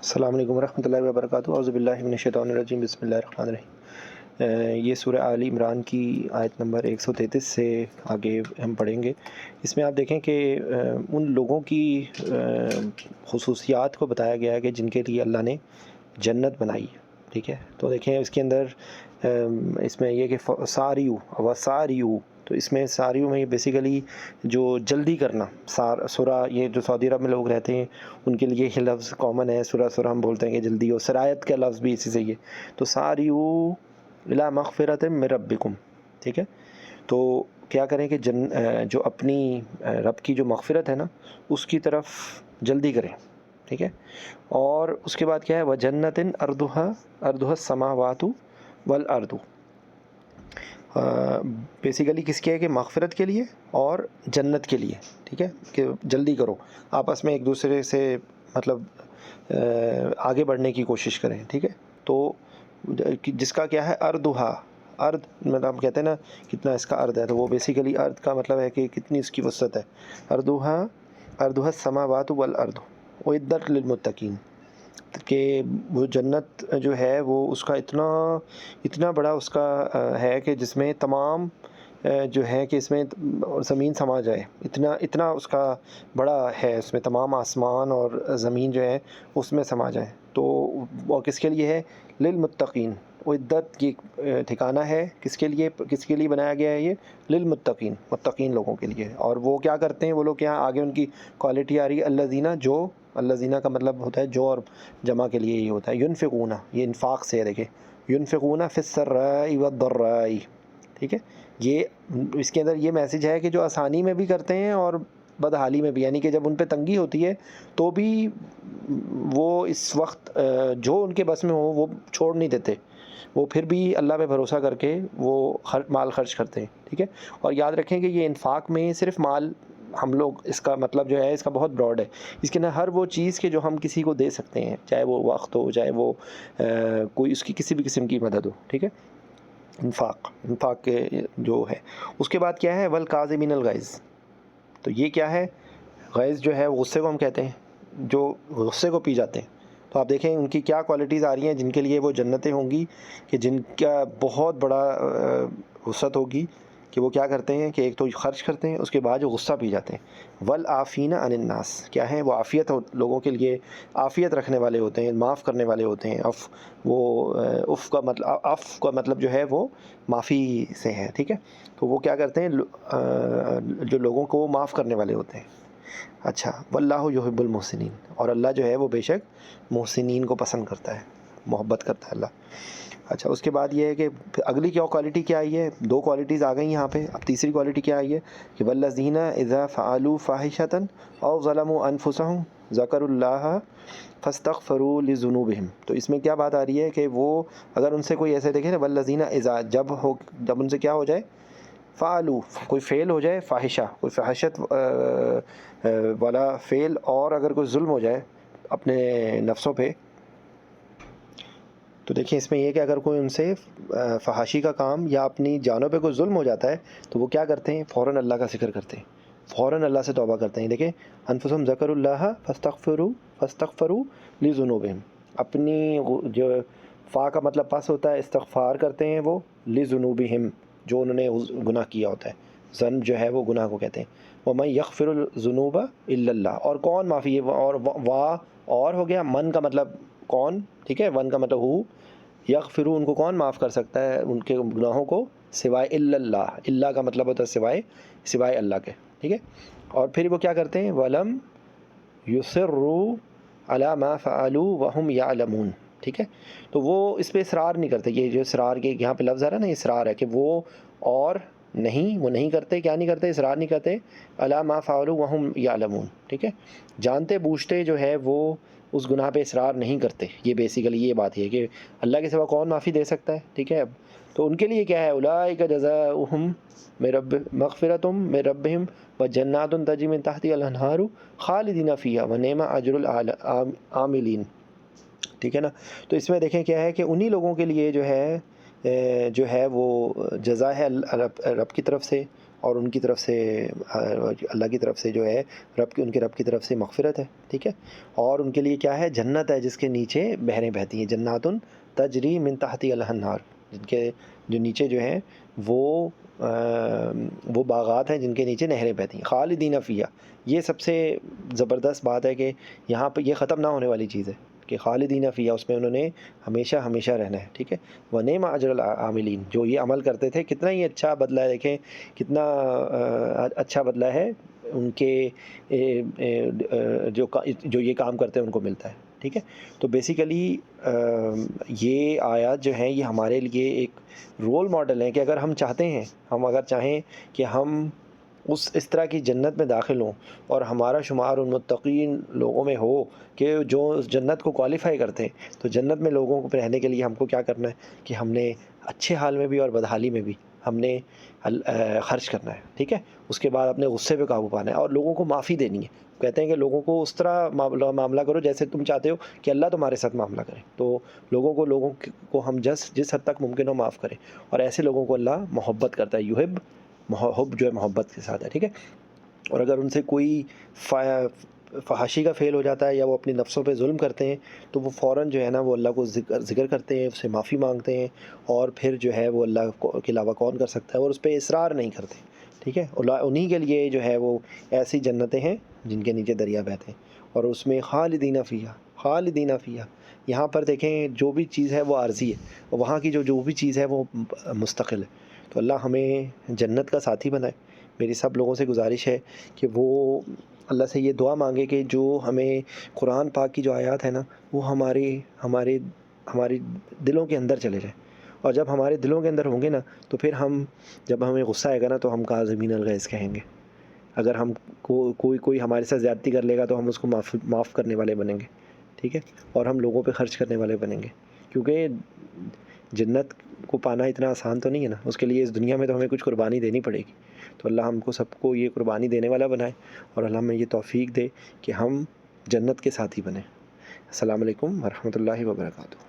السلام علیکم ورحمۃ اللہ وبرکاتہ۔ اعوذ باللہ من الشیطان الرجیم، بسم اللہ الرحمن الرحیم۔ یہ سورہ آل عمران کی آیت نمبر 133 سے آگے ہم پڑھیں گے۔ اس میں آپ دیکھیں کہ ان لوگوں کی خصوصیات کو بتایا گیا ہے کہ جن کے لیے اللہ نے جنت بنائی ہے، ٹھیک ہے۔ تو دیکھیں اس کے اندر اس میں یہ کہ ساریو و ساریو، تو اس میں ساریو میں بیسیکلی جو جلدی کرنا، سرا، یہ جو سعودی عرب میں لوگ رہتے ہیں ان کے لیے یہ لفظ کامن ہے، سرا ہم بولتے ہیں کہ جلدی ہو، سرایت کا لفظ بھی اسی سے ہی ہے۔ تو ساریو الی مغفرۃ من ربکم، ٹھیک ہے۔ تو کیا کریں کہ جو اپنی رب کی جو مغفرت ہے نا اس کی طرف جلدی کریں، ٹھیک ہے۔ اور اس کے بعد کیا ہے، وجنت ارضھا السماوات والارض، بیسیکلی کس کے ہے کہ مغفرت کے لیے اور جنت کے لیے، ٹھیک ہے، کہ جلدی کرو، آپس میں ایک دوسرے سے مطلب آگے بڑھنے کی کوشش کریں، ٹھیک ہے۔ تو جس کا کیا ہے ارضھا، ارض مطلب ہم کہتے ہیں نا کتنا اس کا ارض ہے، تو وہ بیسیکلی ارض کا مطلب ہے کہ کتنی اس کی وسعت ہے۔ ارضھا السماوات والارض اعدت للمتقین، کہ وہ جنت جو ہے وہ اس کا اتنا بڑا اس کا ہے کہ جس میں تمام جو ہے کہ اس میں زمین سما جائے، اتنا اس کا بڑا ہے، اس میں تمام آسمان اور زمین جو ہے اس میں سما جائیں۔ تو وہ کس کے لیے ہے، للمتقین، عدت کی ٹھکانہ ہے کس کے لیے بنایا گیا ہے، یہ للمتقین، متقین لوگوں کے لیے۔ اور وہ کیا کرتے ہیں وہ لوگ، یہاں آگے ان کی کوالٹی آ رہی ہے، الذین کا مطلب ہوتا ہے جو، اور جمع کے لیے یہ ہوتا ہے ینفقون، یہ انفاق سے ہے، دیکھیں ینفقون فی السراء والضراء، ٹھیک ہے۔ یہ اس کے اندر یہ میسج ہے کہ جو آسانی میں بھی کرتے ہیں اور بدحالی میں بھی، یعنی کہ جب ان پہ تنگی ہوتی ہے تو بھی وہ اس وقت جو ان کے بس میں ہو وہ چھوڑ نہیں دیتے، وہ پھر بھی اللہ پہ بھروسہ کر کے وہ مال خرچ کرتے ہیں، ٹھیک ہے۔ اور یاد رکھیں کہ یہ انفاق میں صرف مال، ہم لوگ اس کا مطلب جو ہے اس کا بہت براڈ ہے، اس کے اندر ہر وہ چیز کہ جو ہم کسی کو دے سکتے ہیں، چاہے وہ وقت ہو، چاہے وہ کوئی اس کی کسی بھی قسم کی مدد ہو، ٹھیک ہے۔ انفاق کے جو ہے، اس کے بعد کیا ہے، والکاظمین الغیظ، تو یہ کیا ہے، غیظ جو ہے غصے کو ہم کہتے ہیں، جو غصے کو پی جاتے ہیں۔ تو آپ دیکھیں ان کی کیا کوالٹیز آ رہی ہیں جن کے لیے وہ جنتیں ہوں گی، کہ جن کا بہت بڑا وسعت ہوگی، کہ وہ کیا کرتے ہیں کہ ایک تو خرچ کرتے ہیں، اس کے بعد جو غصہ پی جاتے ہیں۔ والعافین عن الناس، کیا ہے وہ عافیت لوگوں کے لیے عافیت رکھنے والے ہوتے ہیں، معاف کرنے والے ہوتے ہیں۔ عف کا مطلب جو ہے وہ معافی سے ہے، ٹھیک ہے۔ تو وہ کیا کرتے ہیں، جو لوگوں کو وہ معاف کرنے والے ہوتے ہیں۔ اچھا، واللہ یحب المحسنین، اور اللہ جو ہے وہ بے شک محسنین کو پسند کرتا ہے، محبت کرتا ہے اللہ۔ اچھا، اس کے بعد یہ ہے کہ اگلی کیا کوالٹی کیا آئی ہے، دو کوالٹیز آ گئی یہاں پہ، اب تیسری کوالٹی کیا آئی ہے کہ والذین اذا فعلوا فاحشۃ او ظلموا انفسهم ذکروا اللہ فاستغفروا لذنوبہم۔ تو اس میں کیا بات آ رہی ہے کہ وہ اگر ان سے کوئی ایسے دیکھیں نا، والذین اذا، جب ان سے کیا ہو جائے، فعلوا، کوئی فعل ہو جائے، فاحشہ، کوئی فحشت والا فعل، اور اگر کوئی ظلم ہو جائے اپنے نفسوں پہ، تو دیکھیں اس میں یہ کہ اگر کوئی ان سے فحاشی کا کام یا اپنی جانوں پہ کوئی ظلم ہو جاتا ہے تو وہ کیا کرتے ہیں، فوراً اللہ کا ذکر کرتے ہیں، فوراً اللہ سے توبہ کرتے ہیں۔ دیکھیں انفسہم ذکروا اللہ فاستغفروا لذنوبہم، اپنی جو فا کا مطلب پس ہوتا ہے، استغفار کرتے ہیں وہ، لذنوبہم، جو انہوں نے گناہ کیا ہوتا ہے، ذنب جو ہے وہ گناہ کو کہتے ہیں۔ وَمَن يَغْفِرُ الذُّنُوبَ إِلَّا اللَّهُ، اور کون معافی ہے، اور ہو گیا، من کا مطلب کون، ٹھیک ہے، ون کا مطلب ہو، یغفرو، ان کو کون معاف کر سکتا ہے ان کے گناہوں کو، سوائے الا اللہ، اللہ کا مطلب ہوتا ہے سوائے اللہ کے، ٹھیک ہے۔ اور پھر وہ کیا کرتے ہیں، ولم یصروا علی ما فعلوا وهم یعلمون، ٹھیک ہے۔ تو وہ اس پہ اصرار نہیں کرتے، یہ جو اصرار کے یہاں پہ لفظ آ رہا ہے نا، اصرار ہے کہ وہ نہیں کرتے، کیا نہیں کرتے، اصرار نہیں کرتے، علی ما فعلوا وهم یعلمون، ٹھیک ہے، جانتے بوجھتے جو ہے وہ اس گناہ پہ اصرار نہیں کرتے۔ یہ بیسیکلی یہ بات ہے کہ اللہ کے سوا کون معافی دے سکتا ہے، ٹھیک ہے۔ تو ان کے لیے کیا ہے، اولئک جزاؤہم مغفرۃ من ربہم وجنات تجری من تحتہا الانہار خالدین فیہا ونعم اجر العاملین، ٹھیک ہے نا۔ تو اس میں دیکھیں کیا ہے کہ انہی لوگوں کے لیے جو ہے وہ جزا ہے رب کی طرف سے، اور ان کی طرف سے اللہ کی طرف سے جو ہے ان کے رب کی طرف سے مغفرت ہے، ٹھیک ہے. اور ان کے لیے کیا ہے؟ جنت ہے جس کے نیچے نہریں بہتی ہیں. جنات تجری من تحتی الانہار، جن کے جو نیچے جو ہیں وہ باغات ہیں جن کے نیچے نہریں بہتی ہیں. خالدین فیہا، یہ سب سے زبردست بات ہے کہ یہاں پہ یہ ختم نہ ہونے والی چیز ہے کہ خالدین فیہا، اس میں انہوں نے ہمیشہ ہمیشہ رہنا ہے، ٹھیک ہے. وَنِعْمَ أَجْرُ الْعَامِلِينَ، جو یہ عمل کرتے تھے کتنا ہی اچھا بدلہ ہے. دیکھیں کتنا اچھا بدلہ ہے ان کے جو یہ کام کرتے ہیں ان کو ملتا ہے، ٹھیک ہے. تو بیسیکلی یہ آیات جو ہیں یہ ہمارے لیے ایک رول ماڈل ہیں کہ اگر ہم چاہتے ہیں، ہم اگر چاہیں کہ ہم اس طرح کی جنت میں داخل ہوں اور ہمارا شمار ان متقین لوگوں میں ہو کہ جو اس جنت کو کوالیفائی کرتے ہیں، تو جنت میں لوگوں کو رہنے کے لیے ہم کو کیا کرنا ہے کہ ہم نے اچھے حال میں بھی اور بدحالی میں بھی ہم نے خرچ کرنا ہے، ٹھیک ہے. اس کے بعد اپنے غصے پہ قابو پانا ہے اور لوگوں کو معافی دینی ہے. کہتے ہیں کہ لوگوں کو اس طرح معاملہ کرو جیسے تم چاہتے ہو کہ اللہ تمہارے ساتھ معاملہ کرے. تو لوگوں کو ہم جس حد تک ممکن ہو معاف کریں، اور ایسے لوگوں کو اللہ محبت کرتا ہے. یحب، حب جو ہے محبت کے ساتھ ہے، ٹھیک ہے. اور اگر ان سے کوئی فحاشی کا فعل ہو جاتا ہے یا وہ اپنی نفسوں پہ ظلم کرتے ہیں تو وہ فوراً جو ہے نا وہ اللہ کو ذکر کرتے ہیں، اس سے معافی مانگتے ہیں، اور پھر جو ہے وہ اللہ کے علاوہ کون کر سکتا ہے، اور اس پہ اصرار نہیں کرتے، ٹھیک ہے. انہی کے لیے جو ہے وہ ایسی جنتیں ہیں جن کے نیچے دریا بہتے ہیں، اور اس میں خالدین فیہا، خالدین فیہا. یہاں پر دیکھیں جو بھی چیز ہے وہ عارضی ہے، اور وہاں کی جو بھی چیز ہے وہ مستقل ہے. تو اللہ ہمیں جنت کا ساتھی بنائے. میری سب لوگوں سے گزارش ہے کہ وہ اللہ سے یہ دعا مانگے کہ جو ہمیں قرآن پاک کی جو آیات ہے نا وہ ہمارے دلوں کے اندر چلے جائیں. اور جب ہمارے دلوں کے اندر ہوں گے نا تو پھر جب ہمیں غصہ آئے گا نا تو ہم کاظمین الغیظ کہیں گے. اگر ہم کوئی ہمارے ساتھ زیادتی کر لے گا تو ہم اس کو معاف کرنے والے بنیں گے، ٹھیک ہے. اور ہم لوگوں پہ خرچ کرنے والے بنیں گے، کیونکہ جنت کو پانا اتنا آسان تو نہیں ہے نا. اس کے لیے اس دنیا میں تو ہمیں کچھ قربانی دینی پڑے گی. تو اللہ ہم کو سب کو یہ قربانی دینے والا بنائے، اور اللہ ہمیں یہ توفیق دے کہ ہم جنت کے ساتھی بنیں. السلام علیکم ورحمۃ اللہ وبرکاتہ.